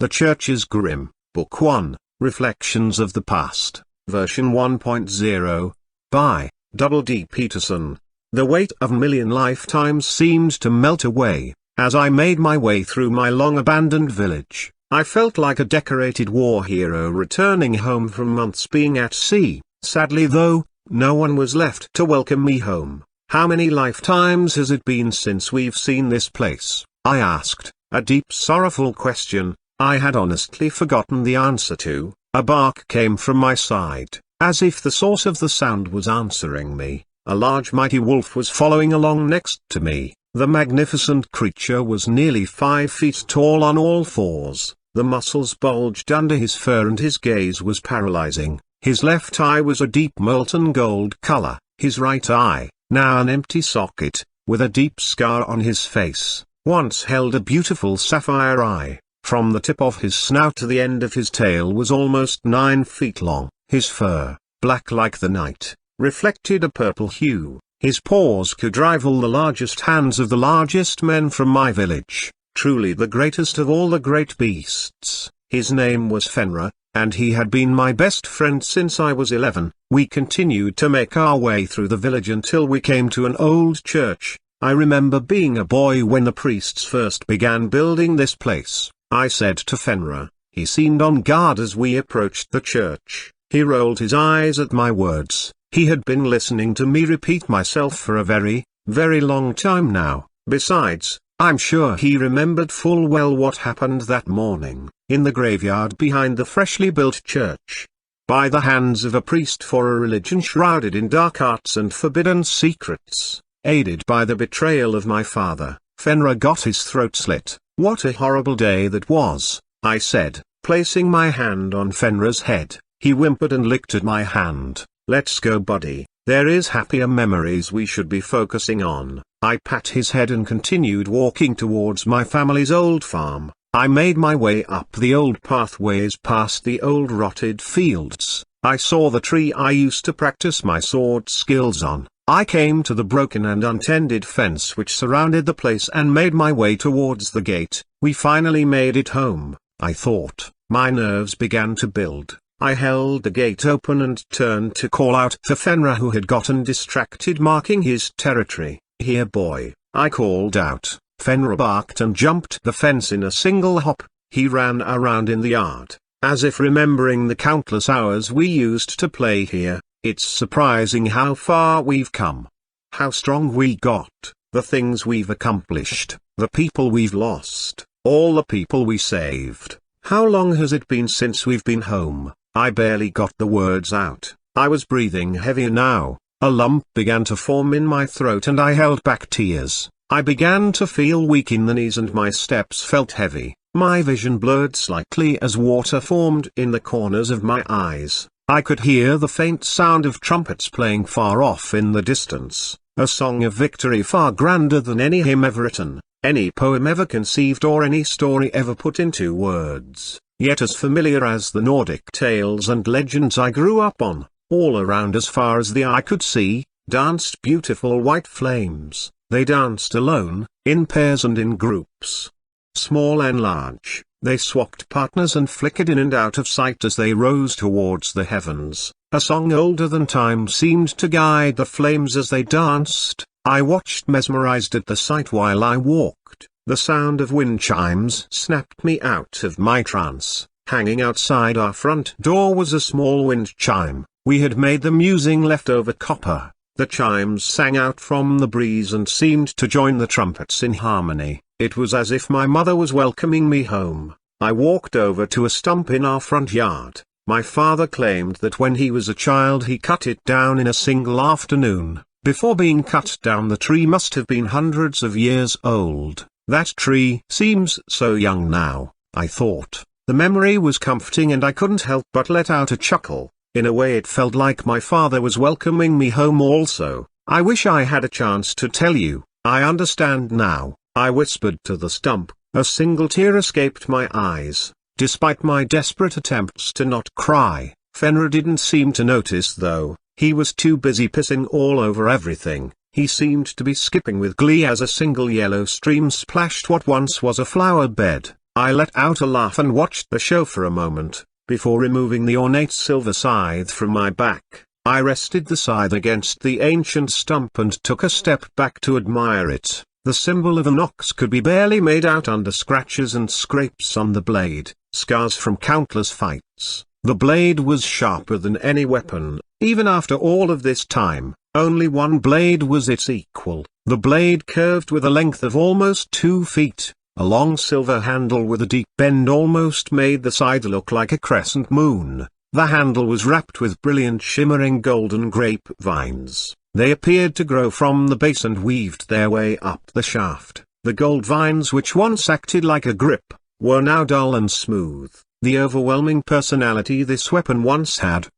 The Church is Grim, Book 1, Reflections of the Past, version 1.0, by D. Peterson. The weight of a million lifetimes seemed to melt away. As I made my way through my long-abandoned village, I felt like a decorated war hero returning home from months being at sea. Sadly though, no one was left to welcome me home. "How many lifetimes has it been since we've seen this place?" I asked, a deep sorrowful question I had honestly forgotten the answer to. A bark came from my side, as if the source of the sound was answering me. A large mighty wolf was following along next to me. The magnificent creature was nearly 5 feet tall on all fours. The muscles bulged under his fur and his gaze was paralyzing. His left eye was a deep molten gold color. His right eye, now an empty socket, with a deep scar on his face, once held a beautiful sapphire eye. From the tip of his snout to the end of his tail was almost 9 feet long. His fur, black like the night, reflected a purple hue. His paws could rival the largest hands of the largest men from my village. Truly the greatest of all the great beasts. His name was Fenrir, and he had been my best friend since I was 11. We continued to make our way through the village until we came to an old church. I remember being a boy when the priests first began building this place. I said to Fenrir. He seemed on guard as we approached the church. He rolled his eyes at my words. He had been listening to me repeat myself for a very, very long time now. Besides, I'm sure he remembered full well what happened that morning, in the graveyard behind the freshly built church. By the hands of a priest for a religion shrouded in dark arts and forbidden secrets, aided by the betrayal of my father, Fenrir got his throat slit. "What a horrible day that was," I said, placing my hand on Fenrir's head. He whimpered and licked at my hand. "Let's go, buddy, there is happier memories we should be focusing on." I pat his head and continued walking towards my family's old farm. I made my way up the old pathways past the old rotted fields. I saw the tree I used to practice my sword skills on. I came to the broken and untended fence which surrounded the place and made my way towards the gate. We finally made it home, I thought. My nerves began to build. I held the gate open and turned to call out for Fenrir, who had gotten distracted marking his territory. "Here, boy," I called out. Fenrir barked and jumped the fence in a single hop. He ran around in the yard, as if remembering the countless hours we used to play here. "It's surprising how far we've come. How strong we got, the things we've accomplished, the people we've lost, all the people we saved. How long has it been since we've been home?" I barely got the words out. I was breathing heavier now. A lump began to form in my throat and I held back tears. I began to feel weak in the knees and my steps felt heavy. My vision blurred slightly as water formed in the corners of my eyes. I could hear the faint sound of trumpets playing far off in the distance, a song of victory far grander than any hymn ever written, any poem ever conceived or any story ever put into words, yet as familiar as the Nordic tales and legends I grew up on. All around, as far as the eye could see, danced beautiful white flames. They danced alone, in pairs and in groups. Small and large, they swapped partners and flickered in and out of sight as they rose towards the heavens. A song older than time seemed to guide the flames as they danced. I watched mesmerized at the sight while I walked. The sound of wind chimes snapped me out of my trance. Hanging outside our front door was a small wind chime. We had made them using leftover copper. The chimes sang out from the breeze and seemed to join the trumpets in harmony. It was as if my mother was welcoming me home. I walked over to a stump in our front yard. My father claimed that when he was a child he cut it down in a single afternoon. Before being cut down, the tree must have been hundreds of years old. That tree seems so young now, I thought. The memory was comforting and I couldn't help but let out a chuckle. In a way it felt like my father was welcoming me home also. "I wish I had a chance to tell you, I understand now," I whispered to the stump. A single tear escaped my eyes. Despite my desperate attempts to not cry, Fenrir didn't seem to notice though. He was too busy pissing all over everything. He seemed to be skipping with glee as a single yellow stream splashed what once was a flower bed. I let out a laugh and watched the show for a moment. Before removing the ornate silver scythe from my back, I rested the scythe against the ancient stump and took a step back to admire it. The symbol of an ox could be barely made out under scratches and scrapes on the blade, scars from countless fights. The blade was sharper than any weapon. Even after all of this time, only one blade was its equal. The blade curved with a length of almost 2 feet. A long silver handle with a deep bend almost made the scythe look like a crescent moon. The handle was wrapped with brilliant shimmering golden grape vines. They appeared to grow from the base and weaved their way up the shaft. The gold vines, which once acted like a grip, were now dull and smooth. The overwhelming personality this weapon once had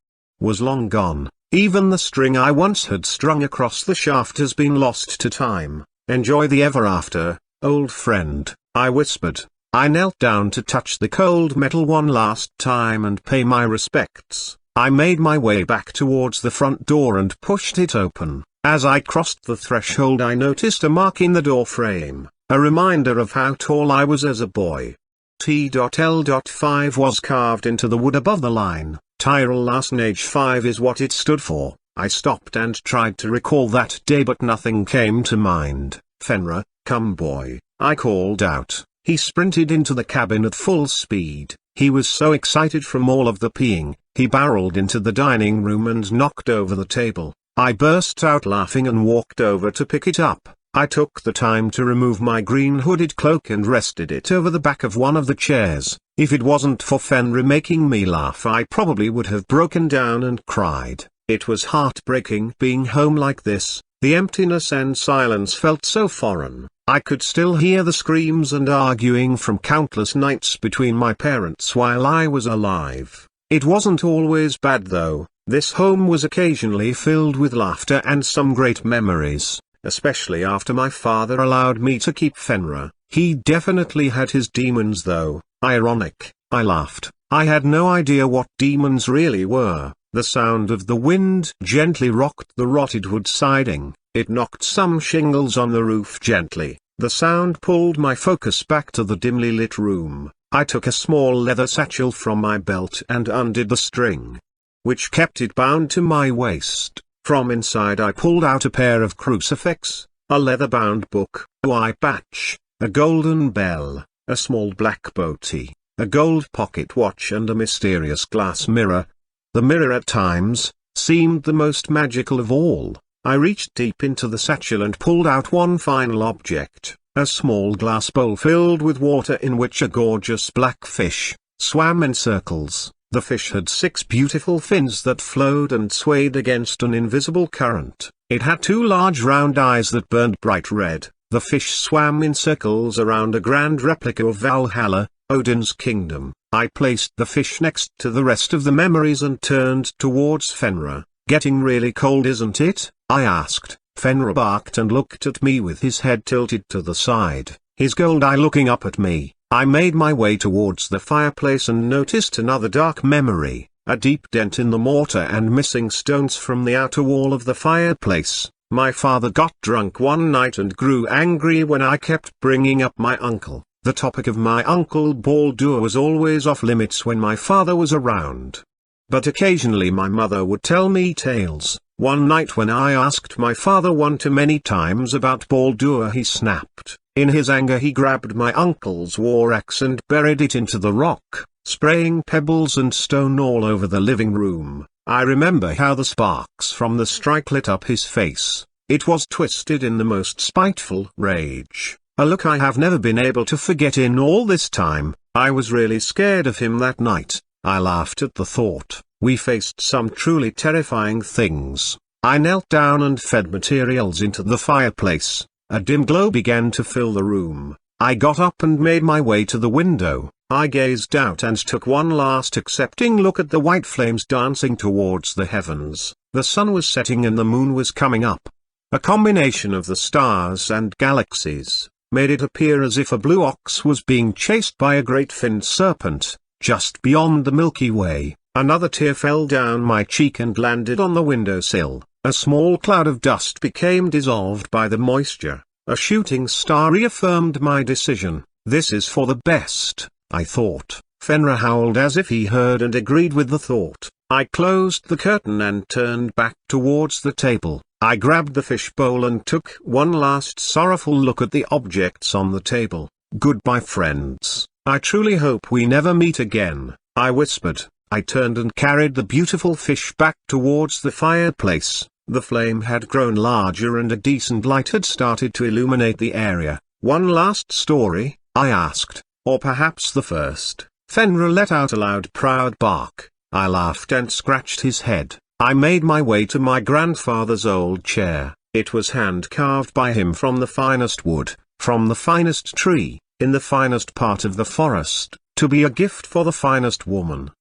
was long gone. Even the string I once had strung across the shaft has been lost to time. "Enjoy the ever after, old friend," I whispered. I knelt down to touch the cold metal one last time and pay my respects. I made my way back towards the front door and pushed it open. As I crossed the threshold I noticed a mark in the door frame, a reminder of how tall I was as a boy. T.L.5 was carved into the wood above the line. Tyrol last age 5 is what it stood for. I stopped and tried to recall that day but nothing came to mind. "Fenrir, come boy," I called out. He sprinted into the cabin at full speed. He was so excited from all of the peeing, he barreled into the dining room and knocked over the table. I burst out laughing and walked over to pick it up. I took the time to remove my green hooded cloak and rested it over the back of one of the chairs. If it wasn't for Fenrir making me laugh I probably would have broken down and cried. It was heartbreaking being home like this. The emptiness and silence felt so foreign. I could still hear the screams and arguing from countless nights between my parents while I was alive. It wasn't always bad though. This home was occasionally filled with laughter and some great memories, especially after my father allowed me to keep Fenrir. He definitely had his demons though. Ironic, I laughed. I had no idea what demons really were. The sound of the wind gently rocked the rotted wood siding. It knocked some shingles on the roof gently. The sound pulled my focus back to the dimly lit room. I took a small leather satchel from my belt and undid the string, which kept it bound to my waist. From inside I pulled out a pair of crucifix, a leather-bound book, a eye patch, a golden bell, a small black booty, a gold pocket watch and a mysterious glass mirror. The mirror at times seemed the most magical of all. I reached deep into the satchel and pulled out one final object, a small glass bowl filled with water in which a gorgeous black fish swam in circles. The fish had 6 beautiful fins that flowed and swayed against an invisible current. It had 2 large round eyes that burned bright red. The fish swam in circles around a grand replica of Valhalla, Odin's kingdom. I placed the fish next to the rest of the memories and turned towards Fenrir. "Getting really cold, isn't it?" I asked. Fenrir barked and looked at me with his head tilted to the side, his gold eye looking up at me. I made my way towards the fireplace and noticed another dark memory, a deep dent in the mortar and missing stones from the outer wall of the fireplace. My father got drunk one night and grew angry when I kept bringing up my uncle. The topic of my uncle Baldur was always off limits when my father was around. But occasionally my mother would tell me tales. One night when I asked my father one too many times about Baldur, he snapped. In his anger he grabbed my uncle's war axe and buried it into the rock, spraying pebbles and stone all over the living room. I remember how the sparks from the strike lit up his face. It was twisted in the most spiteful rage, a look I have never been able to forget in all this time. I was really scared of him that night. I laughed at the thought. We faced some truly terrifying things. I knelt down and fed materials into the fireplace. A dim glow began to fill the room. I got up and made my way to the window. I gazed out and took one last accepting look at the white flames dancing towards the heavens. The sun was setting and the moon was coming up. A combination of the stars and galaxies made it appear as if a blue ox was being chased by a great finned serpent. Just beyond the Milky Way, another tear fell down my cheek and landed on the windowsill. A small cloud of dust became dissolved by the moisture. A shooting star reaffirmed my decision. This is for the best, I thought. Fenrir howled as if he heard and agreed with the thought. I closed the curtain and turned back towards the table. I grabbed the fish bowl and took one last sorrowful look at the objects on the table. Goodbye, friends. I truly hope we never meet again, I whispered. I turned and carried the beautiful fish back towards the fireplace. The flame had grown larger and a decent light had started to illuminate the area. One last story, I asked, or perhaps the first. Fenrir let out a loud proud bark. I laughed and scratched his head. I made my way to my grandfather's old chair. It was hand-carved by him from the finest wood, from the finest tree, in the finest part of the forest, to be a gift for the finest woman.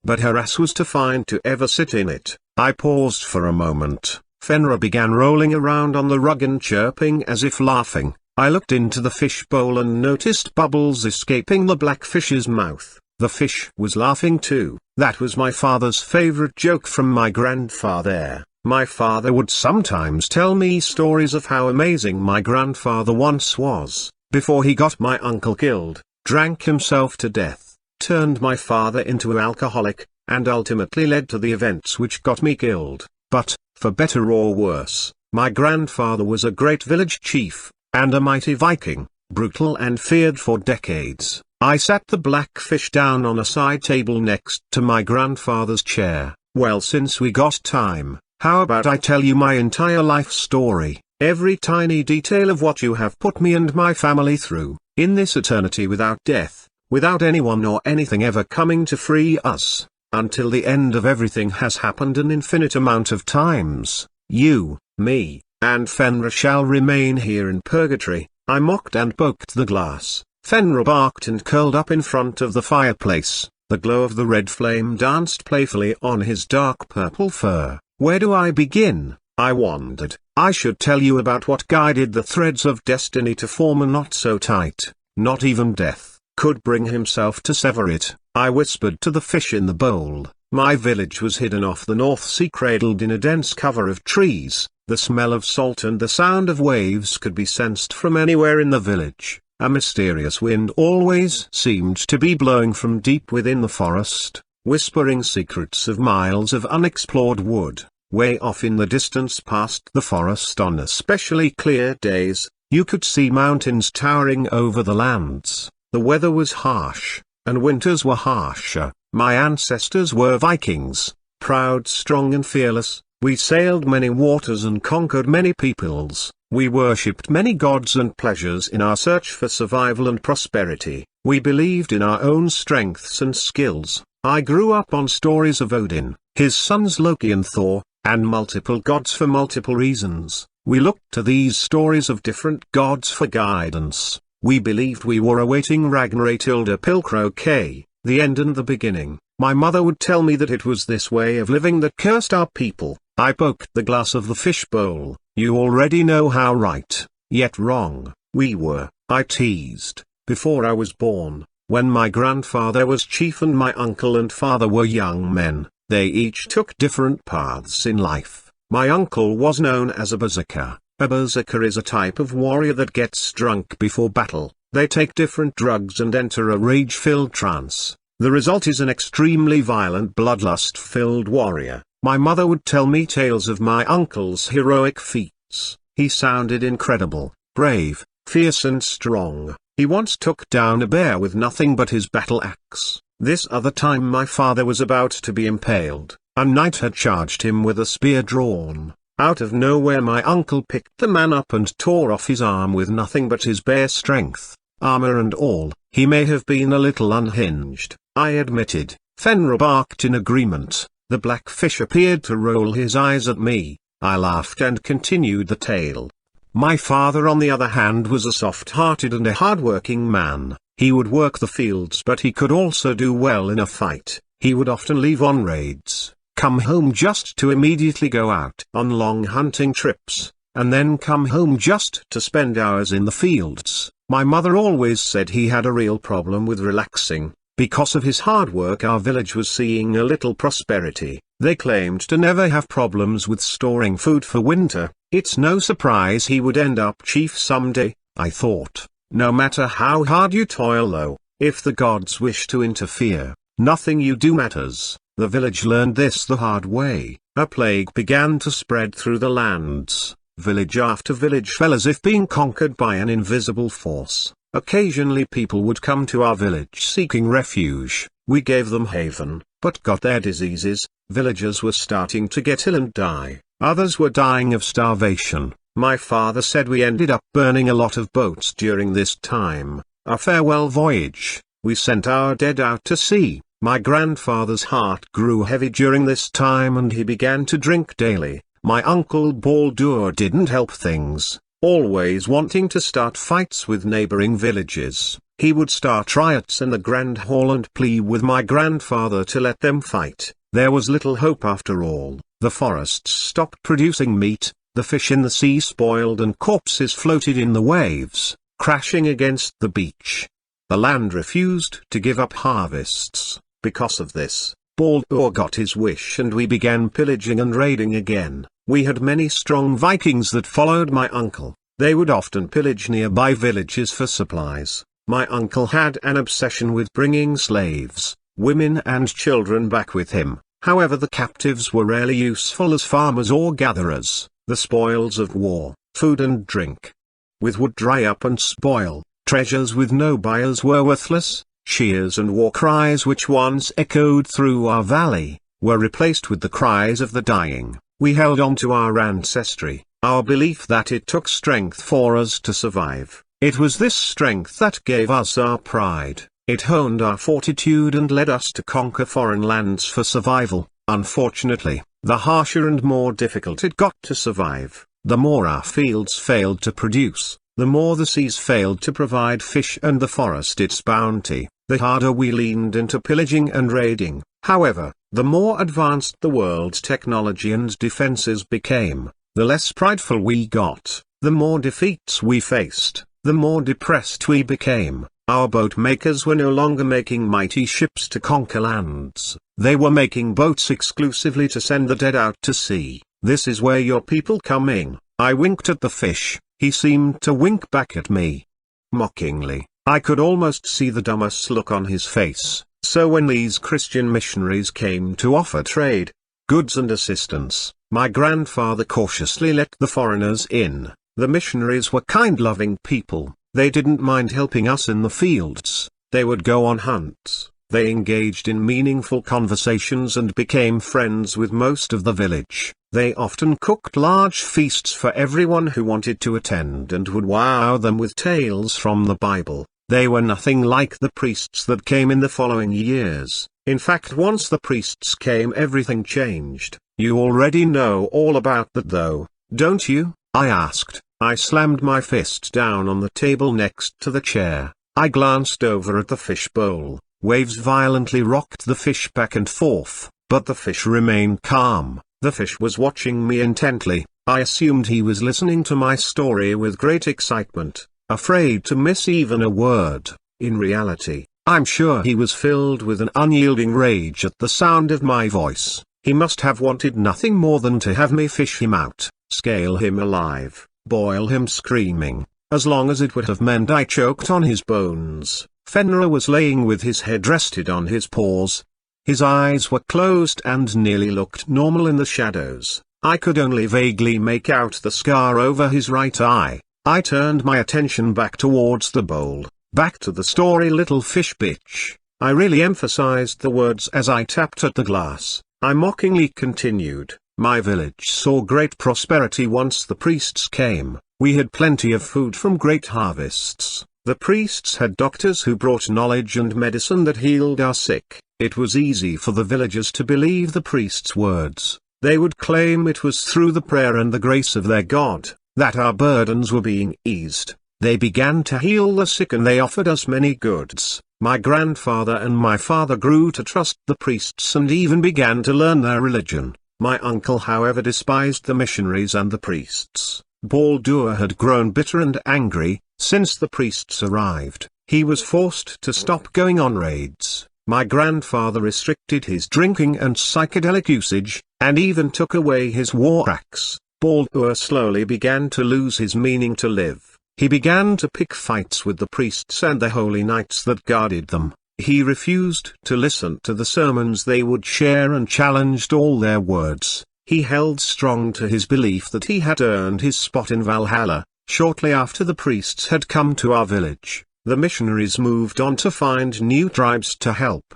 But her ass was too fine to ever sit in it. I paused for a moment. Fenrir began rolling around on the rug and chirping as if laughing. I looked into the fish bowl and noticed bubbles escaping the black fish's mouth. The fish was laughing too. That was my father's favorite joke from my grandfather. My father would sometimes tell me stories of how amazing my grandfather once was, before he got my uncle killed, drank himself to death, turned my father into an alcoholic, and ultimately led to the events which got me killed. But, for better or worse, my grandfather was a great village chief, and a mighty Viking, brutal and feared for decades. I sat the black fish down on a side table next to my grandfather's chair. Well, since we got time, how about I tell you my entire life story, every tiny detail of what you have put me and my family through, in this eternity without death, without anyone or anything ever coming to free us, until the end of everything has happened an infinite amount of times. You, me, and Fenrir shall remain here in purgatory. I mocked and poked the glass. Fenrir barked and curled up in front of the fireplace. The glow of the red flame danced playfully on his dark purple fur. Where do I begin? I wondered. I should tell you about what guided the threads of destiny to form a knot so tight, not even death could bring himself to sever it. I whispered to the fish in the bowl. My village was hidden off the North Sea, cradled in a dense cover of trees. The smell of salt and the sound of waves could be sensed from anywhere in the village. A mysterious wind always seemed to be blowing from deep within the forest, whispering secrets of miles of unexplored wood. Way off in the distance past the forest on especially clear days, you could see mountains towering over the lands. The weather was harsh, and winters were harsher. My ancestors were Vikings, proud, strong and fearless. We sailed many waters and conquered many peoples. We worshipped many gods and pleasures in our search for survival and prosperity. We believed in our own strengths and skills. I grew up on stories of Odin, his sons Loki and Thor, and multiple gods for multiple reasons. We looked to these stories of different gods for guidance. We believed we were awaiting Ragnar tilde Pilcroke, the end and the beginning. My mother would tell me that it was this way of living that cursed our people. I poked the glass of the fish bowl. You already know how right, yet wrong, we were, I teased, before I was born. When my grandfather was chief and my uncle and father were young men, they each took different paths in life. My uncle was known as a berserker. A berserker is a type of warrior that gets drunk before battle. They take different drugs and enter a rage-filled trance. The result is an extremely violent, bloodlust-filled warrior. My mother would tell me tales of my uncle's heroic feats. He sounded incredible, brave, fierce and strong. He once took down a bear with nothing but his battle axe. This other time my father was about to be impaled. A knight had charged him with a spear drawn. Out of nowhere my uncle picked the man up and tore off his arm with nothing but his bare strength, armor and all. He may have been a little unhinged, I admitted. Fenrir barked in agreement. The black fish appeared to roll his eyes at me. I laughed and continued the tale. My father on the other hand was a soft-hearted and a hard-working man. He would work the fields, but he could also do well in a fight. He would often leave on raids, come home just to immediately go out on long hunting trips, and then come home just to spend hours in the fields. My mother always said he had a real problem with relaxing. Because of his hard work our village was seeing a little prosperity. They claimed to never have problems with storing food for winter. It's no surprise he would end up chief someday, I thought. No matter how hard you toil though, if the gods wish to interfere, nothing you do matters. The village learned this the hard way. A plague began to spread through the lands. Village after village fell as if being conquered by an invisible force. Occasionally people would come to our village seeking refuge. We gave them haven, but got their diseases. Villagers were starting to get ill and die. Others were dying of starvation. My father said we ended up burning a lot of boats during this time. A farewell voyage. We sent our dead out to sea. My grandfather's heart grew heavy during this time and he began to drink daily. My uncle Baldur didn't help things, always wanting to start fights with neighboring villages. He would start riots in the grand hall and plead with my grandfather to let them fight. There was little hope after all. The forests stopped producing meat, the fish in the sea spoiled and corpses floated in the waves, crashing against the beach. The land refused to give up harvests. Because of this, Baldur got his wish and we began pillaging and raiding again. We had many strong Vikings that followed my uncle. They would often pillage nearby villages for supplies. My uncle had an obsession with bringing slaves, women and children back with him. However, the captives were rarely useful as farmers or gatherers. The spoils of war, food and drink, with would dry up and spoil. Treasures with no buyers were worthless. Cheers and war cries which once echoed through our valley, were replaced with the cries of the dying. We held on to our ancestry, our belief that it took strength for us to survive. It was this strength that gave us our pride. It honed our fortitude and led us to conquer foreign lands for survival. Unfortunately, the harsher and more difficult it got to survive, the more our fields failed to produce, the more the seas failed to provide fish and the forest its bounty, the harder we leaned into pillaging and raiding. However, the more advanced the world's technology and defenses became, the less prideful we got, the more defeats we faced, the more depressed we became. Our boat makers were no longer making mighty ships to conquer lands, they were making boats exclusively to send the dead out to sea. This is where your people come in. I winked at the fish, he seemed to wink back at me. Mockingly, I could almost see the dumbest look on his face. So when these Christian missionaries came to offer trade, goods and assistance, my grandfather cautiously let the foreigners in. The missionaries were kind-loving people. They didn't mind helping us in the fields. They would go on hunts. They engaged in meaningful conversations and became friends with most of the village. They often cooked large feasts for everyone who wanted to attend and would wow them with tales from the Bible. They were nothing like the priests that came in the following years. In fact, once the priests came, everything changed. You already know all about that though, don't you? I asked. I slammed my fist down on the table next to the chair. I glanced over at the fish bowl. Waves violently rocked the fish back and forth, but the fish remained calm. The fish was watching me intently. I assumed he was listening to my story with great excitement, afraid to miss even a word. In reality, I'm sure he was filled with an unyielding rage at the sound of my voice. He must have wanted nothing more than to have me fish him out, scale him alive, boil him screaming, as long as it would have meant I choked on his bones. Fenrir was laying with his head rested on his paws. His eyes were closed and nearly looked normal in the shadows. I could only vaguely make out the scar over his right eye. I turned my attention back towards the bowl, back to the story, little fish bitch. I really emphasized the words as I tapped at the glass. I mockingly continued. My village saw great prosperity once the priests came. We had plenty of food from great harvests. The priests had doctors who brought knowledge and medicine that healed our sick. It was easy for the villagers to believe the priests' words. They would claim it was through the prayer and the grace of their God that our burdens were being eased. They began to heal the sick and they offered us many goods. My grandfather and my father grew to trust the priests and even began to learn their religion. My uncle, however, despised the missionaries and the priests. Baldur had grown bitter and angry. Since the priests arrived, he was forced to stop going on raids. My grandfather restricted his drinking and psychedelic usage, and even took away his war axe. Baldur slowly began to lose his meaning to live. He began to pick fights with the priests and the holy knights that guarded them. He refused to listen to the sermons they would share and challenged all their words. He held strong to his belief that he had earned his spot in Valhalla. Shortly after the priests had come to our village, the missionaries moved on to find new tribes to help.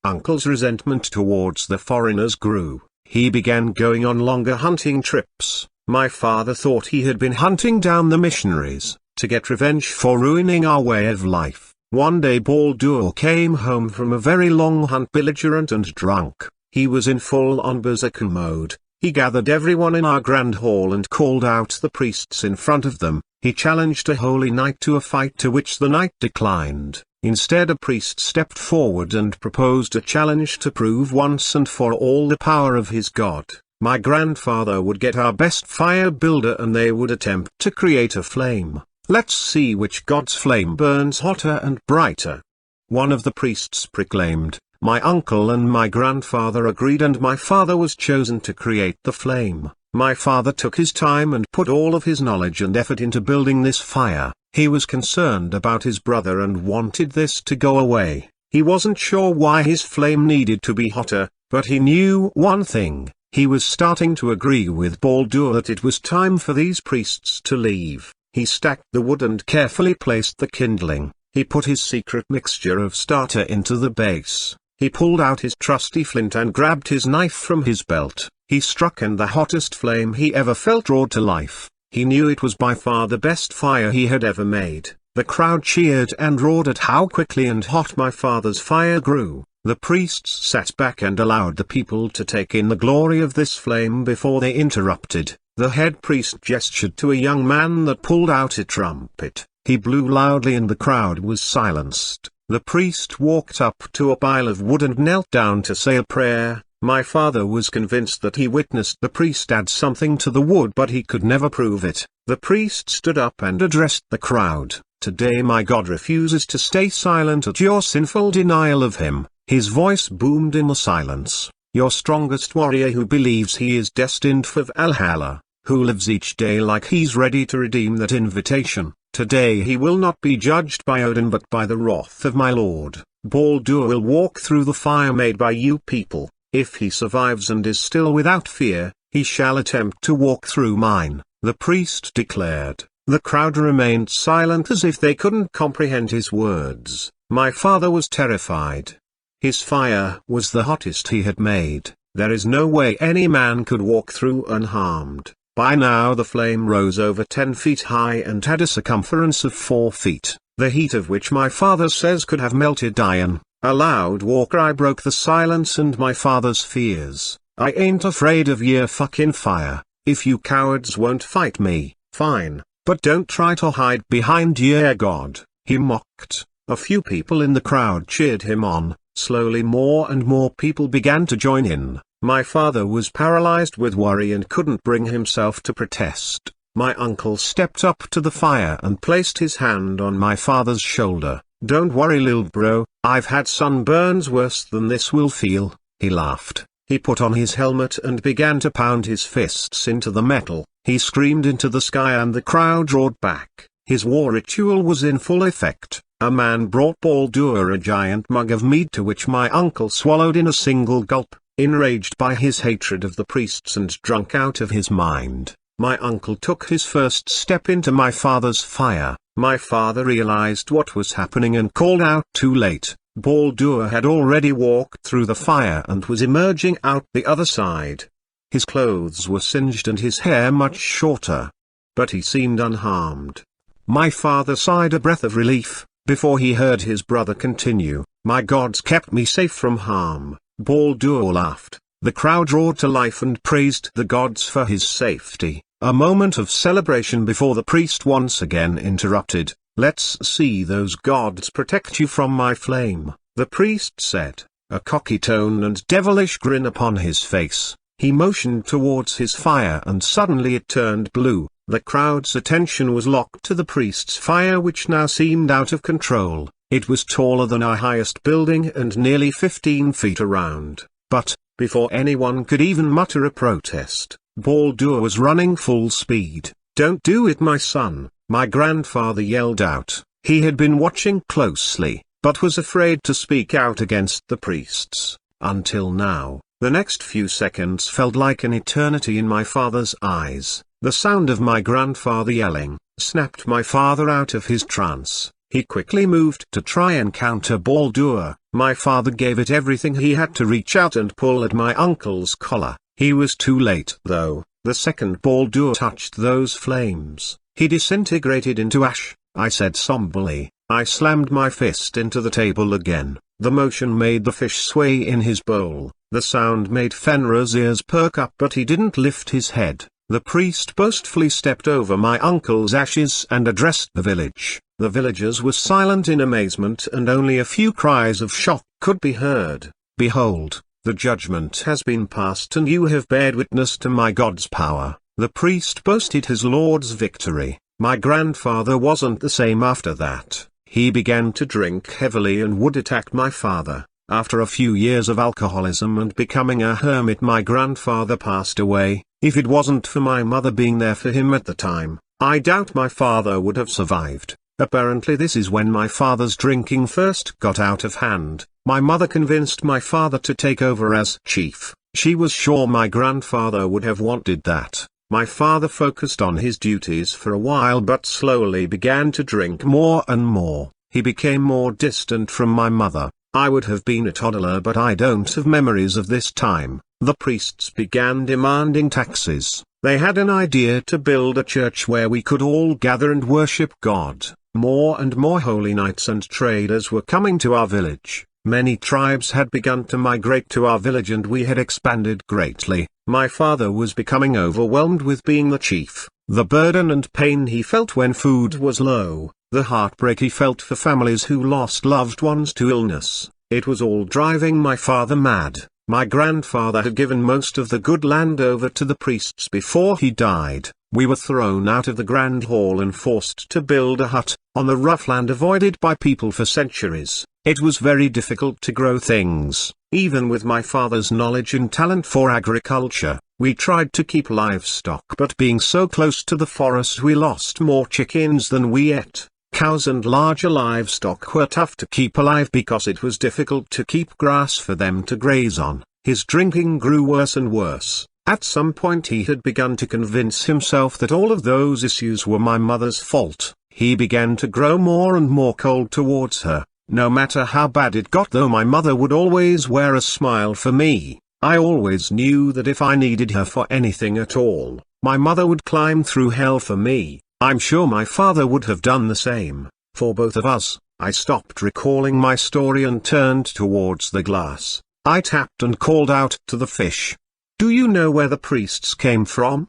Uncle's resentment towards the foreigners grew. He began going on longer hunting trips. My father thought he had been hunting down the missionaries, to get revenge for ruining our way of life. One day Baldur came home from a very long hunt belligerent and drunk. He was in full-on berserker mode. He gathered everyone in our grand hall and called out the priests in front of them. He challenged a holy knight to a fight, to which the knight declined. Instead, a priest stepped forward and proposed a challenge to prove once and for all the power of his god. My grandfather would get our best fire builder and they would attempt to create a flame. Let's see which god's flame burns hotter and brighter. One of the priests proclaimed. My uncle and my grandfather agreed, and my father was chosen to create the flame. My father took his time and put all of his knowledge and effort into building this fire. He was concerned about his brother and wanted this to go away. He wasn't sure why his flame needed to be hotter, but he knew one thing. He was starting to agree with Baldur that it was time for these priests to leave. He stacked the wood and carefully placed the kindling. He put his secret mixture of starter into the base. He pulled out his trusty flint and grabbed his knife from his belt. He struck, and the hottest flame he ever felt roared to life. He knew it was by far the best fire he had ever made. The crowd cheered and roared at how quickly and hot my father's fire grew. The priests sat back and allowed the people to take in the glory of this flame before they interrupted. The head priest gestured to a young man that pulled out a trumpet. He blew loudly and the crowd was silenced. The priest walked up to a pile of wood and knelt down to say a prayer. My father was convinced that he witnessed the priest add something to the wood, but he could never prove it. The priest stood up and addressed the crowd. Today my God refuses to stay silent at your sinful denial of him. His voice boomed in the silence. Your strongest warrior who believes he is destined for Valhalla, who lives each day like he's ready to redeem that invitation. Today he will not be judged by Odin but by the wrath of my lord. Baldur will walk through the fire made by you people. If he survives and is still without fear, he shall attempt to walk through mine, the priest declared. The crowd remained silent as if they couldn't comprehend his words. My father was terrified. His fire was the hottest he had made. There is no way any man could walk through unharmed. By now the flame rose over 10 feet high and had a circumference of 4 feet, the heat of which my father says could have melted iron. A loud war cry broke the silence and my father's fears. I ain't afraid of your fucking fire. If you cowards won't fight me, fine, but don't try to hide behind your god, he mocked. A few people in the crowd cheered him on. Slowly more and more people began to join in. My father was paralyzed with worry and couldn't bring himself to protest. My uncle stepped up to the fire and placed his hand on my father's shoulder. Don't worry lil bro, I've had sunburns worse than this will feel, he laughed. He put on his helmet and began to pound his fists into the metal. He screamed into the sky and the crowd roared back. His war ritual was in full effect. A man brought Baldur a giant mug of mead to which my uncle swallowed in a single gulp. Enraged by his hatred of the priests and drunk out of his mind, my uncle took his first step into my father's fire. My father realized what was happening and called out too late. Baldur had already walked through the fire and was emerging out the other side. His clothes were singed and his hair much shorter. But he seemed unharmed. My father sighed a breath of relief, before he heard his brother continue. My gods kept me safe from harm. Baldur laughed. The crowd roared to life and praised the gods for his safety. A moment of celebration before the priest once again interrupted. Let's see those gods protect you from my flame, the priest said, a cocky tone and devilish grin upon his face. He motioned towards his fire and suddenly it turned blue. The crowd's attention was locked to the priest's fire, which now seemed out of control. It was taller than our highest building and nearly 15 feet around. But, before anyone could even mutter a protest, Baldur was running full speed. Don't do it my son, My grandfather yelled out. He had been watching closely, but was afraid to speak out against the priests. Until now, the next few seconds felt like an eternity in my father's eyes. The sound of my grandfather yelling snapped my father out of his trance. He quickly moved to try and counter Baldur. My father gave it everything he had to reach out and pull at my uncle's collar. He was too late though. The second Baldur touched those flames, he disintegrated into ash. I said somberly. I slammed my fist into the table again. The motion made the fish sway in his bowl. The sound made Fenrir's ears perk up, but he didn't lift his head. The priest boastfully stepped over my uncle's ashes and addressed the village. The villagers were silent in amazement, and only a few cries of shock could be heard. Behold, the judgment has been passed and you have bared witness to my God's power. The priest boasted his Lord's victory. My grandfather wasn't the same after that. He began to drink heavily and would attack my father. After a few years of alcoholism and becoming a hermit, my grandfather passed away. If it wasn't for my mother being there for him at the time, I doubt my father would have survived. Apparently this is when my father's drinking first got out of hand. My mother convinced my father to take over as chief. She was sure my grandfather would have wanted that. My father focused on his duties for a while but slowly began to drink more and more. He became more distant from my mother. I would have been a toddler, but I don't have memories of this time. The priests began demanding taxes. They had an idea to build a church where we could all gather and worship God. More and more holy knights and traders were coming to our village. Many tribes had begun to migrate to our village and we had expanded greatly. My father was becoming overwhelmed with being the chief. The burden and pain he felt when food was low, the heartbreak he felt for families who lost loved ones to illness, it was all driving my father mad. My grandfather had given most of the good land over to the priests before he died. We were thrown out of the grand hall and forced to build a hut, on the rough land avoided by people for centuries. It was very difficult to grow things, even with my father's knowledge and talent for agriculture. We tried to keep livestock, but being so close to the forest we lost more chickens than we ate. Cows and larger livestock were tough to keep alive because it was difficult to keep grass for them to graze on. His drinking grew worse and worse. At some point he had begun to convince himself that all of those issues were my mother's fault. He began to grow more and more cold towards her. No matter how bad it got, though, my mother would always wear a smile for me. I always knew that if I needed her for anything at all, my mother would climb through hell for me. I'm sure my father would have done the same, for both of us. I stopped recalling my story and turned towards the glass. I tapped and called out to the fish. Do you know where the priests came from?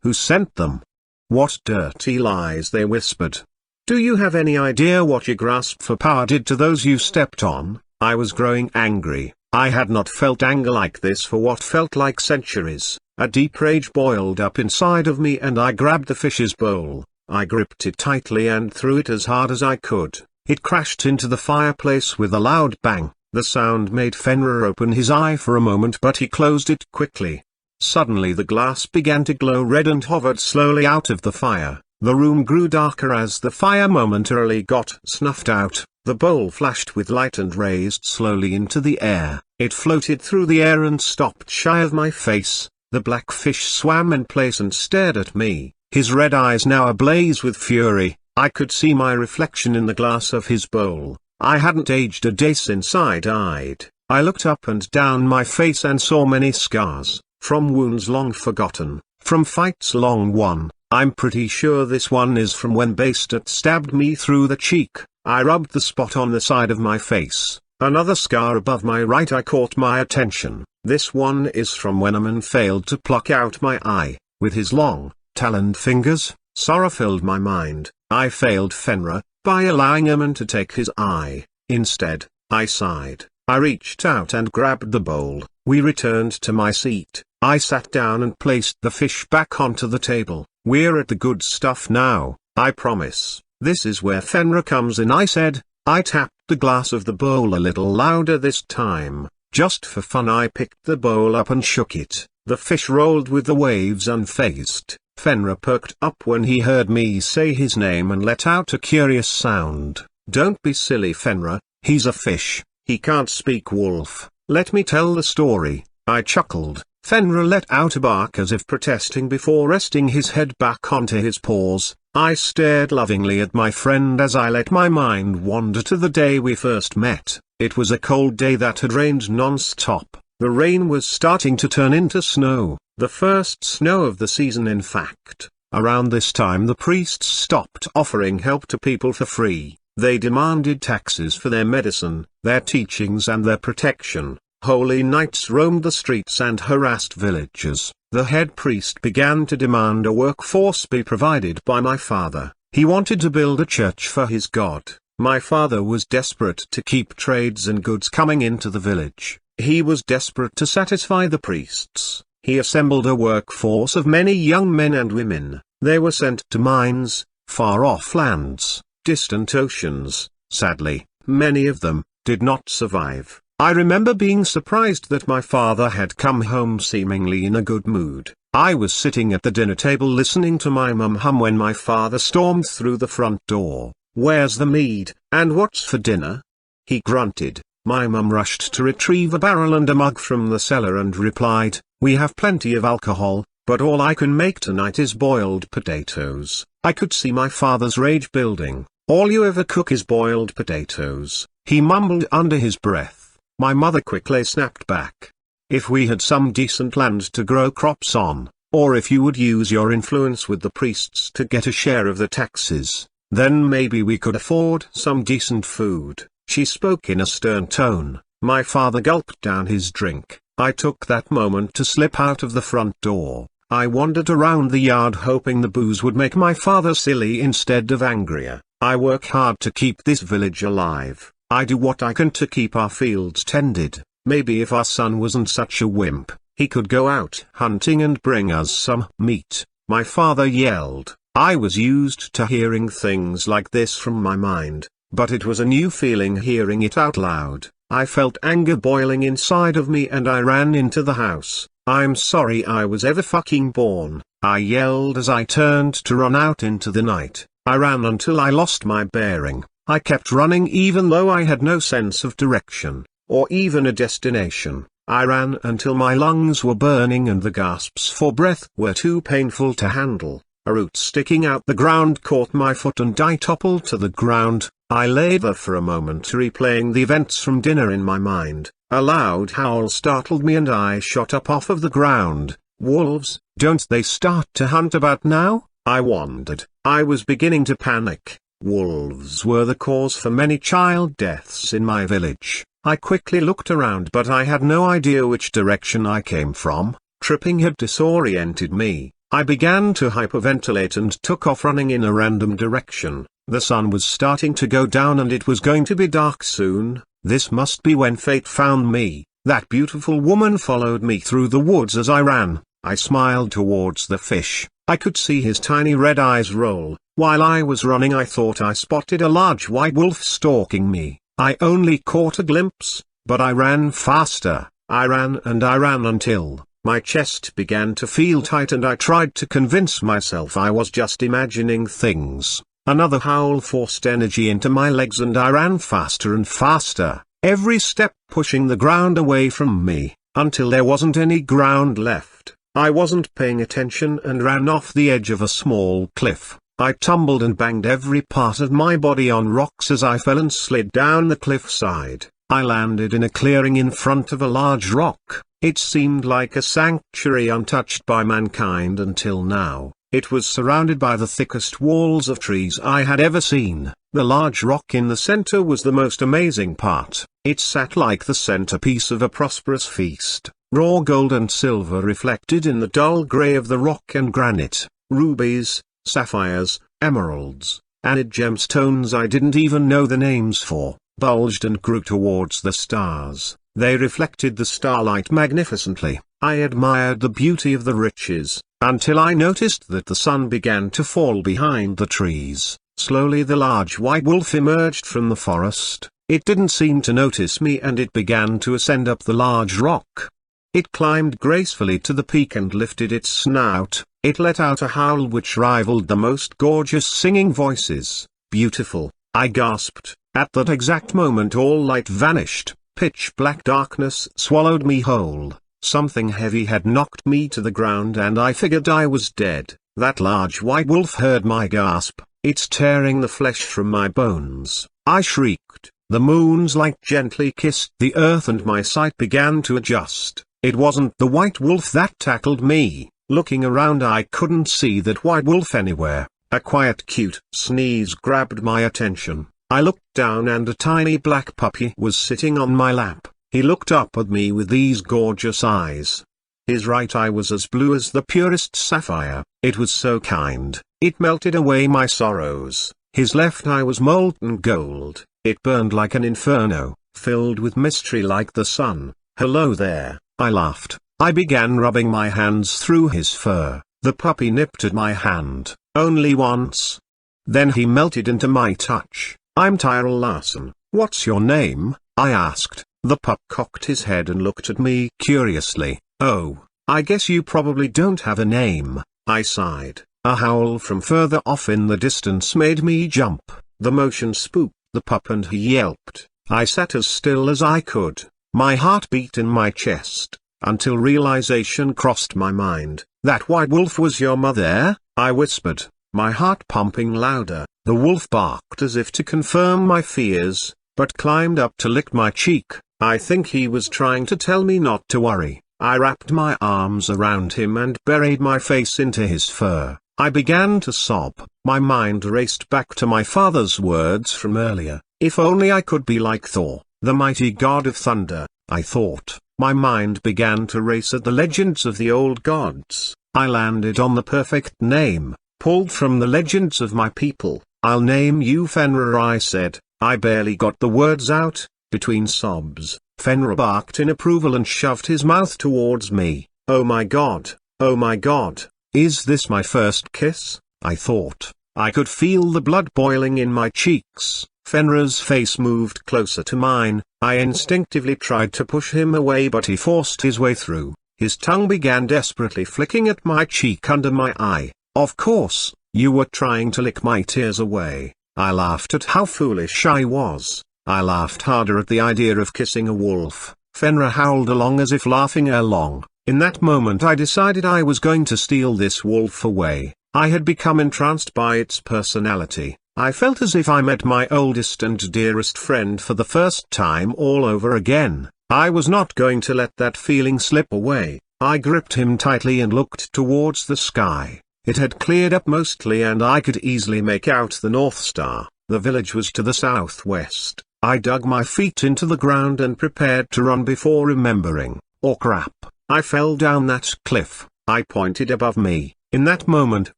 Who sent them? What dirty lies they whispered. Do you have any idea what your grasp for power did to those you stepped on? I was growing angry. I had not felt anger like this for what felt like centuries. A deep rage boiled up inside of me and I grabbed the fish's bowl. I gripped it tightly and threw it as hard as I could. It crashed into the fireplace with a loud bang. The sound made Fenrir open his eye for a moment, but he closed it quickly. Suddenly the glass began to glow red and hovered slowly out of the fire. The room grew darker as the fire momentarily got snuffed out. The bowl flashed with light and raised slowly into the air. It floated through the air and stopped shy of my face. The black fish swam in place and stared at me, his red eyes now ablaze with fury. I could see my reflection in the glass of his bowl. I hadn't aged a day since I died. I looked up and down my face and saw many scars, from wounds long forgotten, from fights long won. I'm pretty sure this one is from when Bastet stabbed me through the cheek. I rubbed the spot on the side of my face. Another scar above my right eye caught my attention. This one is from when a man failed to pluck out my eye, with his long, taloned fingers. Sorrow filled my mind. I failed Fenrir, by allowing a man to take his eye. Instead, I sighed. I reached out and grabbed the bowl. We returned to my seat. I sat down and placed the fish back onto the table. We're at the good stuff now, I promise. This is where Fenrir comes in, I said. I tapped the glass of the bowl a little louder this time. Just for fun I picked the bowl up and shook it. The fish rolled with the waves unfazed. Fenrir perked up when he heard me say his name and let out a curious sound. "Don't be silly, Fenrir, he's a fish, he can't speak wolf. Let me tell the story," I chuckled. Fenrir let out a bark as if protesting before resting his head back onto his paws. I stared lovingly at my friend as I let my mind wander to the day we first met. It was a cold day that had rained non-stop. The rain was starting to turn into snow, the first snow of the season in fact. Around this time the priests stopped offering help to people for free. They demanded taxes for their medicine, their teachings and their protection. Holy knights roamed the streets and harassed villagers. The head priest began to demand a workforce be provided by my father. He wanted to build a church for his god. My father was desperate to keep trades and goods coming into the village. He was desperate to satisfy the priests. He assembled a workforce of many young men and women. They were sent to mines, far-off lands, distant oceans. Sadly, many of them did not survive. I remember being surprised that my father had come home seemingly in a good mood. I was sitting at the dinner table listening to my mum hum when my father stormed through the front door. "Where's the mead, and what's for dinner?" he grunted. My mum rushed to retrieve a barrel and a mug from the cellar and replied, "We have plenty of alcohol, but all I can make tonight is boiled potatoes." I could see my father's rage building. "All you ever cook is boiled potatoes," he mumbled under his breath. My mother quickly snapped back. "If we had some decent land to grow crops on, or if you would use your influence with the priests to get a share of the taxes, then maybe we could afford some decent food." She spoke in a stern tone. My father gulped down his drink. I took that moment to slip out of the front door. I wandered around the yard hoping the booze would make my father silly instead of angrier. I work hard to keep this village alive. I do what I can to keep our fields tended. Maybe if our son wasn't such a wimp, he could go out hunting and bring us some meat. My father yelled. I was used to hearing things like this from my mind, but it was a new feeling hearing it out loud. I felt anger boiling inside of me and I ran into the house. "I'm sorry I was ever fucking born," I yelled as I turned to run out into the night. I ran until I lost my bearing. I kept running even though I had no sense of direction, or even a destination. I ran until my lungs were burning and the gasps for breath were too painful to handle. A root sticking out the ground caught my foot and I toppled to the ground. I lay there for a moment replaying the events from dinner in my mind. A loud howl startled me and I shot up off of the ground. Wolves, don't they start to hunt about now? I wondered. I was beginning to panic. Wolves were the cause for many child deaths in my village. I quickly looked around but I had no idea which direction I came from. Tripping had disoriented me. I began to hyperventilate and took off running in a random direction. The sun was starting to go down and it was going to be dark soon. This must be when fate found me. That beautiful woman followed me through the woods as I ran. I smiled towards the fish. I could see his tiny red eyes roll. While I was running I thought I spotted a large white wolf stalking me. I only caught a glimpse, but I ran faster. I ran and I ran until my chest began to feel tight and I tried to convince myself I was just imagining things. Another howl forced energy into my legs and I ran faster and faster, every step pushing the ground away from me, until there wasn't any ground left. I wasn't paying attention and ran off the edge of a small cliff. I tumbled and banged every part of my body on rocks as I fell and slid down the cliffside. I landed in a clearing in front of a large rock. It seemed like a sanctuary untouched by mankind until now. It was surrounded by the thickest walls of trees I had ever seen. The large rock in the center was the most amazing part. It sat like the centerpiece of a prosperous feast. Raw gold and silver reflected in the dull gray of the rock and granite, rubies, sapphires, emeralds, and gemstones I didn't even know the names for, bulged and grew towards the stars. They reflected the starlight magnificently. I admired the beauty of the riches, until I noticed that the sun began to fall behind the trees. Slowly the large white wolf emerged from the forest. It didn't seem to notice me and it began to ascend up the large rock. It climbed gracefully to the peak and lifted its snout, It let out a howl which rivaled the most gorgeous singing voices. "Beautiful," I gasped. At that exact moment all light vanished, pitch black darkness swallowed me whole. Something heavy had knocked me to the ground and I figured I was dead. That large white wolf heard my gasp. "It's tearing the flesh from my bones," I shrieked. The moon's light gently kissed the earth and my sight began to adjust. It wasn't the white wolf that tackled me. Looking around I couldn't see that white wolf anywhere. A quiet cute sneeze grabbed my attention. I looked down and a tiny black puppy was sitting on my lap. He looked up at me with these gorgeous eyes. His right eye was as blue as the purest sapphire. It was so kind, it melted away my sorrows. His left eye was molten gold. It burned like an inferno, filled with mystery like the sun. "Hello there," I laughed. I began rubbing my hands through his fur. The puppy nipped at my hand, only once. Then he melted into my touch. "I'm Tyrell Larson. What's your name?" I asked. The pup cocked his head and looked at me curiously. "Oh, I guess you probably don't have a name," I sighed. A howl from further off in the distance made me jump. The motion spooked the pup and he yelped. I sat as still as I could. My heart beat in my chest, until realization crossed my mind. "That white wolf was your mother?" I whispered, my heart pumping louder. The wolf barked as if to confirm my fears, but climbed up to lick my cheek. I think he was trying to tell me not to worry. I wrapped my arms around him and buried my face into his fur. I began to sob. My mind raced back to my father's words from earlier. If only I could be like Thor, the mighty god of thunder, I thought. My mind began to race at the legends of the old gods. I landed on the perfect name, pulled from the legends of my people. "I'll name you Fenrir," I said. I barely got the words out. Between sobs, Fenrir barked in approval and shoved his mouth towards me. Oh my god, oh my god. Is this my first kiss? I thought. I could feel the blood boiling in my cheeks. Fenrir's face moved closer to mine. I instinctively tried to push him away but he forced his way through. His tongue began desperately flicking at my cheek under my eye. "Of course, you were trying to lick my tears away." I laughed at how foolish I was. I laughed harder at the idea of kissing a wolf. Fenrir howled along as if laughing along. In that moment I decided I was going to steal this wolf away. I had become entranced by its personality. I felt as if I met my oldest and dearest friend for the first time all over again. I was not going to let that feeling slip away. I gripped him tightly and looked towards the sky. It had cleared up mostly and I could easily make out the North Star. The village was to the southwest. I dug my feet into the ground and prepared to run before remembering. Oh crap, I fell down that cliff. I pointed above me. In that moment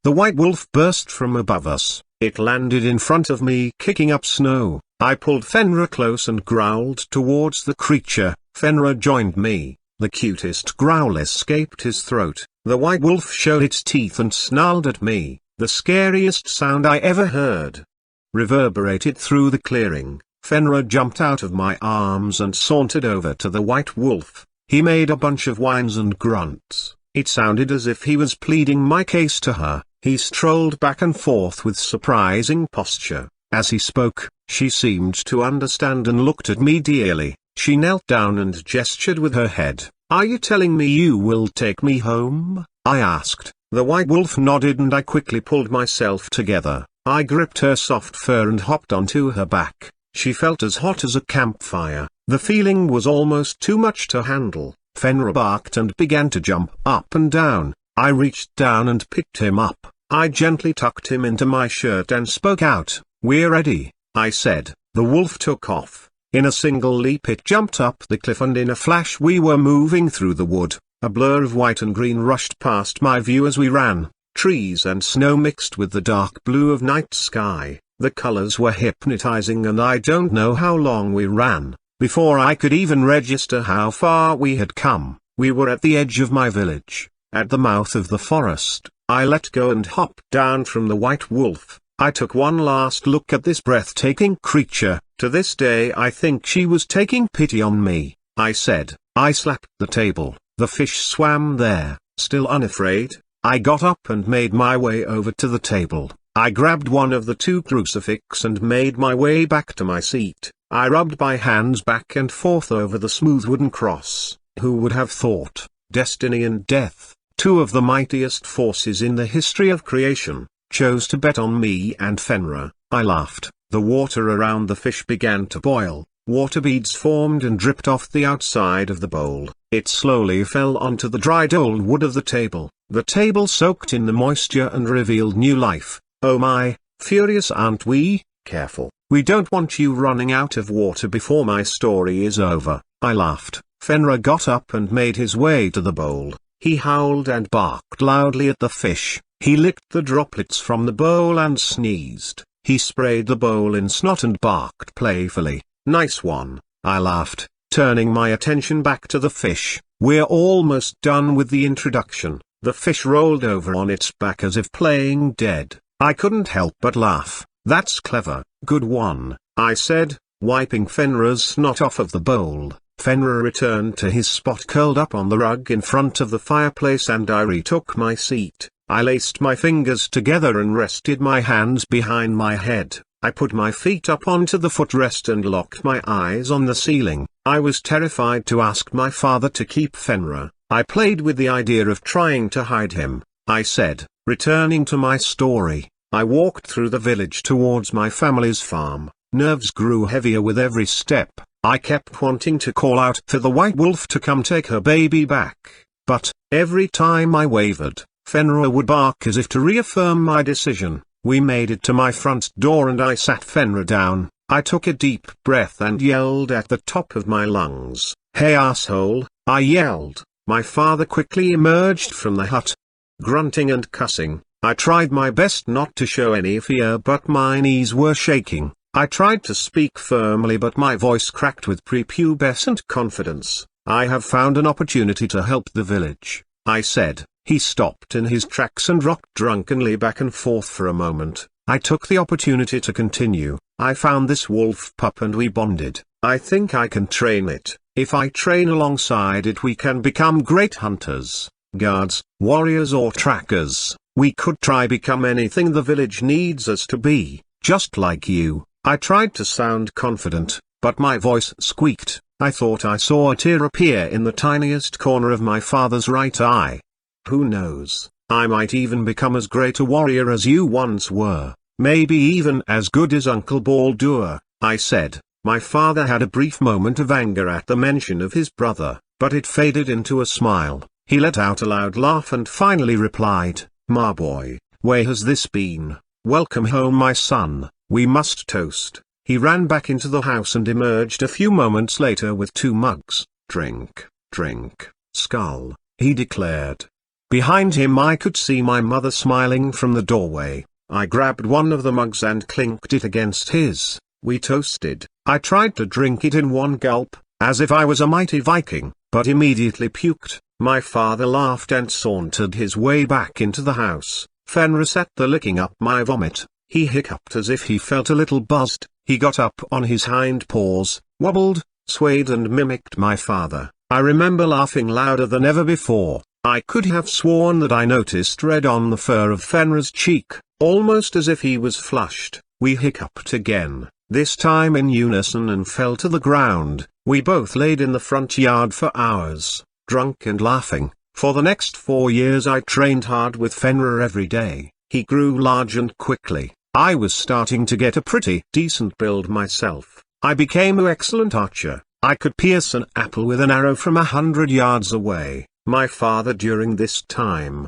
the white wolf burst from above us. It landed in front of me kicking up snow. I pulled Fenrir close and growled towards the creature. Fenrir joined me. The cutest growl escaped his throat. The white wolf showed its teeth and snarled at me. The scariest sound I ever heard reverberated through the clearing. Fenrir jumped out of my arms and sauntered over to the white wolf. He made a bunch of whines and grunts. It sounded as if he was pleading my case to her. He strolled back and forth with surprising posture. As he spoke, she seemed to understand and looked at me dearly. She knelt down and gestured with her head. "Are you telling me you will take me home?" I asked. The white wolf nodded and I quickly pulled myself together. I gripped her soft fur and hopped onto her back. She felt as hot as a campfire. The feeling was almost too much to handle. Fenrir barked and began to jump up and down. I reached down and picked him up. I gently tucked him into my shirt and spoke out. "We're ready," I said. The wolf took off. In a single leap it jumped up the cliff and in a flash we were moving through the wood. A blur of white and green rushed past my view as we ran. Trees and snow mixed with the dark blue of night sky. The colors were hypnotizing and I don't know how long we ran. Before I could even register how far we had come, we were at the edge of my village. At the mouth of the forest, I let go and hopped down from the white wolf. I took one last look at this breathtaking creature. To this day I think she was taking pity on me. I said. I slapped the table. The fish swam there, still unafraid. I got up and made my way over to the table. I grabbed one of the two crucifix and made my way back to my seat. I rubbed my hands back and forth over the smooth wooden cross. Who would have thought, destiny and death, two of the mightiest forces in the history of creation, chose to bet on me and Fenrir? I laughed. The water around the fish began to boil. Water beads formed and dripped off the outside of the bowl. It slowly fell onto the dried old wood of the table. The table soaked in the moisture and revealed new life. Oh my, furious aren't we? Careful. We don't want you running out of water before my story is over. I laughed. Fenrir got up and made his way to the bowl. He howled and barked loudly at the fish. He licked the droplets from the bowl and sneezed. He sprayed the bowl in snot and barked playfully. Nice one, I laughed, turning my attention back to the fish. We're almost done with the introduction. The fish rolled over on its back as if playing dead. I couldn't help but laugh. That's clever. Good one, I said, wiping Fenrir's snot off of the bowl. Fenrir returned to his spot curled up on the rug in front of the fireplace and I retook my seat. I laced my fingers together and rested my hands behind my head. I put my feet up onto the footrest and locked my eyes on the ceiling. I was terrified to ask my father to keep Fenrir. I played with the idea of trying to hide him. I said, returning to my story, I walked through the village towards my family's farm. Nerves grew heavier with every step. I kept wanting to call out for the white wolf to come take her baby back. But, every time I wavered, Fenrir would bark as if to reaffirm my decision. We made it to my front door and I sat Fenrir down. I took a deep breath and yelled at the top of my lungs. Hey asshole, I yelled. My father quickly emerged from the hut. Grunting and cussing, I tried my best not to show any fear but my knees were shaking. I tried to speak firmly but my voice cracked with prepubescent confidence. I have found an opportunity to help the village, I said. He stopped in his tracks and rocked drunkenly back and forth for a moment. I took the opportunity to continue. I found this wolf pup and we bonded. I think I can train it. If I train alongside it we can become great hunters, guards, warriors or trackers. We could try become anything the village needs us to be, just like you. I tried to sound confident, but my voice squeaked. I thought I saw a tear appear in the tiniest corner of my father's right eye. Who knows, I might even become as great a warrior as you once were, maybe even as good as Uncle Baldur, I said. My father had a brief moment of anger at the mention of his brother, but it faded into a smile. He let out a loud laugh and finally replied, "Ma boy, where has this been? Welcome home my son, we must toast." He ran back into the house and emerged a few moments later with 2 mugs. Drink, drink, skull, he declared. Behind him I could see my mother smiling from the doorway. I grabbed one of the mugs and clinked it against his. We toasted. I tried to drink it in one gulp, as if I was a mighty Viking, but immediately puked. My father laughed and sauntered his way back into the house. Fenrir sat there licking up my vomit. He hiccuped as if he felt a little buzzed. He got up on his hind paws, wobbled, swayed and mimicked my father. I remember laughing louder than ever before. I could have sworn that I noticed red on the fur of Fenrir's cheek, almost as if he was flushed. We hiccuped again, this time in unison and fell to the ground. We both laid in the front yard for hours, drunk and laughing. For the next 4 years I trained hard with Fenrir every day. He grew large and quickly. I was starting to get a pretty decent build myself. I became an excellent archer. I could pierce an apple with an arrow from 100 yards away. My father during this time,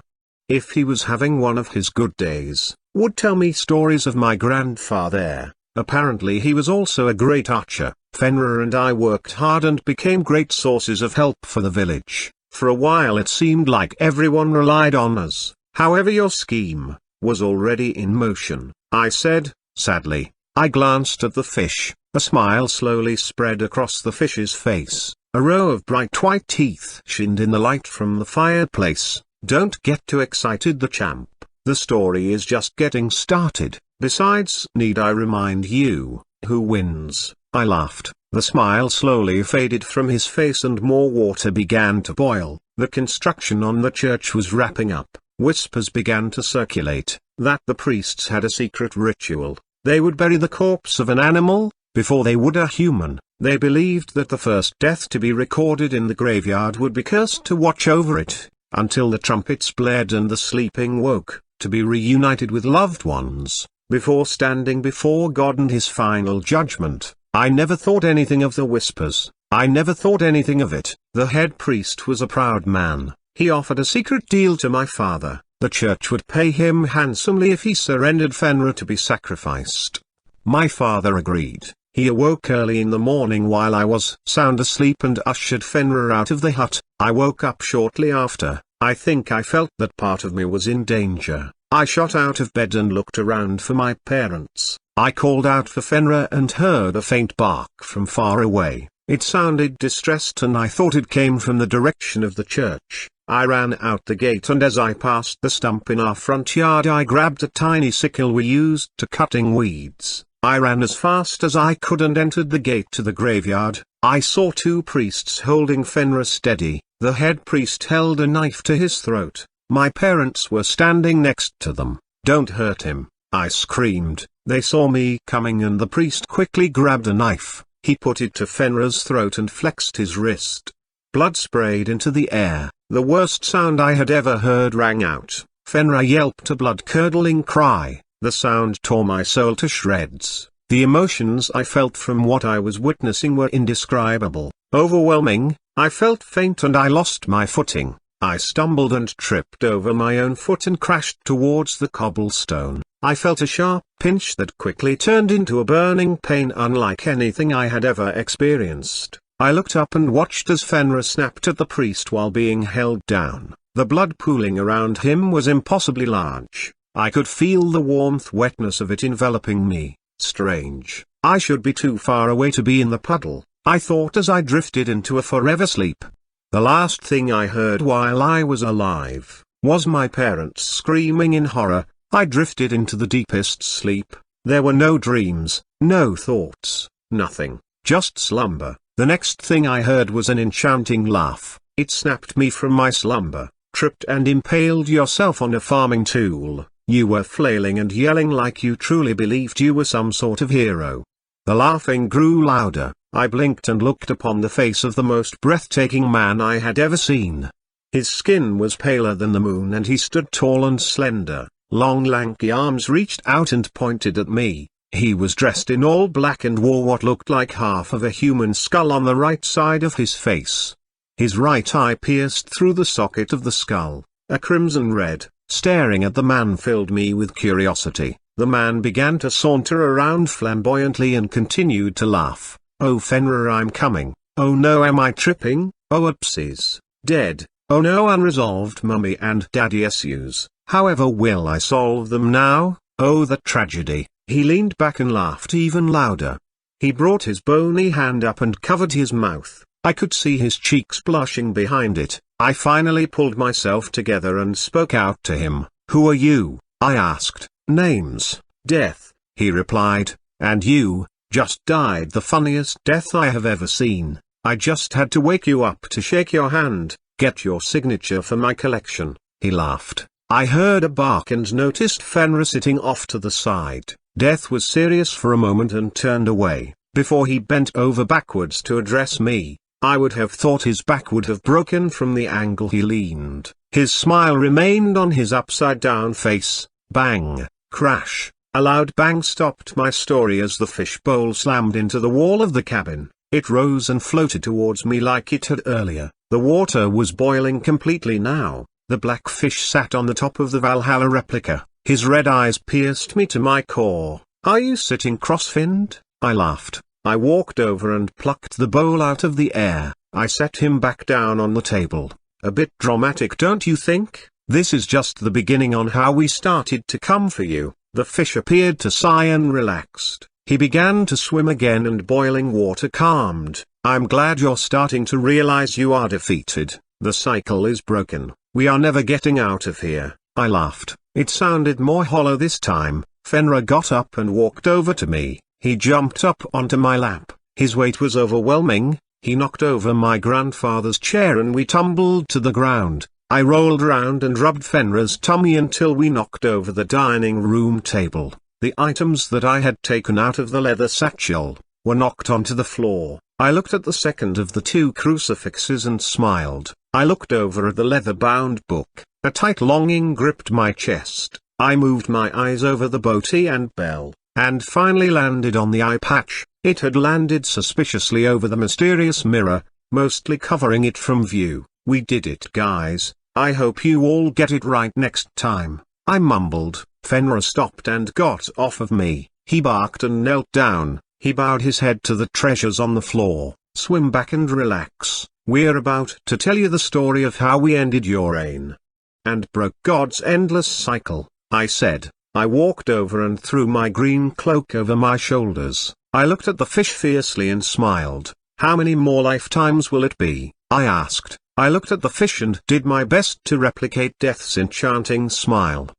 if he was having one of his good days, would tell me stories of my grandfather. Apparently he was also a great archer. Fenrir and I worked hard and became great sources of help for the village. For a while it seemed like everyone relied on us. However, your scheme was already in motion, I said, sadly. I glanced at the fish. A smile slowly spread across the fish's face. A row of bright white teeth shined in the light from the fireplace. Don't get too excited, the champ. The story is just getting started. Besides, need I remind you, who wins? I laughed. The smile slowly faded from his face and more water began to boil. The construction on the church was wrapping up. Whispers began to circulate, that the priests had a secret ritual. They would bury the corpse of an animal, before they would a human. They believed that the first death to be recorded in the graveyard would be cursed to watch over it, until the trumpets blared and the sleeping woke, to be reunited with loved ones, before standing before God and his final judgment. I never thought anything of the whispers. I never thought anything of it. The head priest was a proud man. He offered a secret deal to my father. The church would pay him handsomely if he surrendered Fenrir to be sacrificed. My father agreed. He awoke early in the morning while I was sound asleep and ushered Fenrir out of the hut. I woke up shortly after. I think I felt that part of me was in danger. I shot out of bed and looked around for my parents. I called out for Fenrir and heard a faint bark from far away. It sounded distressed and I thought it came from the direction of the church. I ran out the gate and as I passed the stump in our front yard I grabbed a tiny sickle we used to cutting weeds. I ran as fast as I could and entered the gate to the graveyard. I saw two priests holding Fenrir steady. The head priest held a knife to his throat. My parents were standing next to them. "Don't hurt him," I screamed. They saw me coming and the priest quickly grabbed a knife. He put it to Fenrir's throat and flexed his wrist. Blood sprayed into the air. The worst sound I had ever heard rang out. Fenrir yelped a blood-curdling cry. The sound tore my soul to shreds. The emotions I felt from what I was witnessing were indescribable, overwhelming. I felt faint and I lost my footing. I stumbled and tripped over my own foot and crashed towards the cobblestone. I felt a sharp pinch that quickly turned into a burning pain unlike anything I had ever experienced. I looked up and watched as Fenrir snapped at the priest while being held down. The blood pooling around him was impossibly large. I could feel the warmth wetness of it enveloping me. Strange. I should be too far away to be in the puddle, I thought as I drifted into a forever sleep. The last thing I heard while I was alive was my parents screaming in horror. I drifted into the deepest sleep. There were no dreams, no thoughts, nothing, just slumber. The next thing I heard was an enchanting laugh. It snapped me from my slumber. Tripped and impaled yourself on a farming tool. You were flailing and yelling like you truly believed you were some sort of hero. The laughing grew louder. I blinked and looked upon the face of the most breathtaking man I had ever seen. His skin was paler than the moon and he stood tall and slender. Long lanky arms reached out and pointed at me. He was dressed in all black and wore what looked like half of a human skull on the right side of his face. His right eye pierced through the socket of the skull, a crimson red. Staring at the man filled me with curiosity. The man began to saunter around flamboyantly and continued to laugh. "Oh Fenrir, I'm coming. Oh no, am I tripping? Oh oopsies. Dead. Oh no, unresolved mummy and daddy issues. However will I solve them now? Oh the tragedy." He leaned back and laughed even louder. He brought his bony hand up and covered his mouth. I could see his cheeks blushing behind it. I finally pulled myself together and spoke out to him. "Who are you?" I asked. "Names, death," he replied. "And you, just died the funniest death I have ever seen. I just had to wake you up to shake your hand, get your signature for my collection." He laughed. I heard a bark and noticed Fenrir sitting off to the side. Death was serious for a moment and turned away. Before he bent over backwards to address me, I would have thought his back would have broken from the angle he leaned. His smile remained on his upside-down face. Bang, crash, a loud bang stopped my story as the fishbowl slammed into the wall of the cabin. It rose and floated towards me like it had earlier. The water was boiling completely now. The black fish sat on the top of the Valhalla replica. His red eyes pierced me to my core. "Are you sitting cross-finned?" I laughed. I walked over and plucked the bowl out of the air. I set him back down on the table. "A bit dramatic, don't you think? This is just the beginning on how we started to come for you." The fish appeared to sigh and relaxed. He began to swim again and boiling water calmed. "I'm glad you're starting to realize you are defeated. The cycle is broken. We are never getting out of here." I laughed. It sounded more hollow this time. Fenrir got up and walked over to me. He jumped up onto my lap. His weight was overwhelming. He knocked over my grandfather's chair and we tumbled to the ground. I rolled around and rubbed Fenrir's tummy until we knocked over the dining room table. The items that I had taken out of the leather satchel were knocked onto the floor. I looked at the second of the two crucifixes and smiled. I looked over at the leather-bound book. A tight longing gripped my chest. I moved my eyes over the boatie and bell, and finally landed on the eye patch. It had landed suspiciously over the mysterious mirror, mostly covering it from view. "We did it, guys. I hope you all get it right next time," I mumbled. Fenrir stopped and got off of me. He barked and knelt down. He bowed his head to the treasures on the floor. "Swim back and relax. We're about to tell you the story of how we ended your reign and broke God's endless cycle," I said. I walked over and threw my green cloak over my shoulders. I looked at the fish fiercely and smiled. "How many more lifetimes will it be?" I asked. I looked at the fish and did my best to replicate Death's enchanting smile.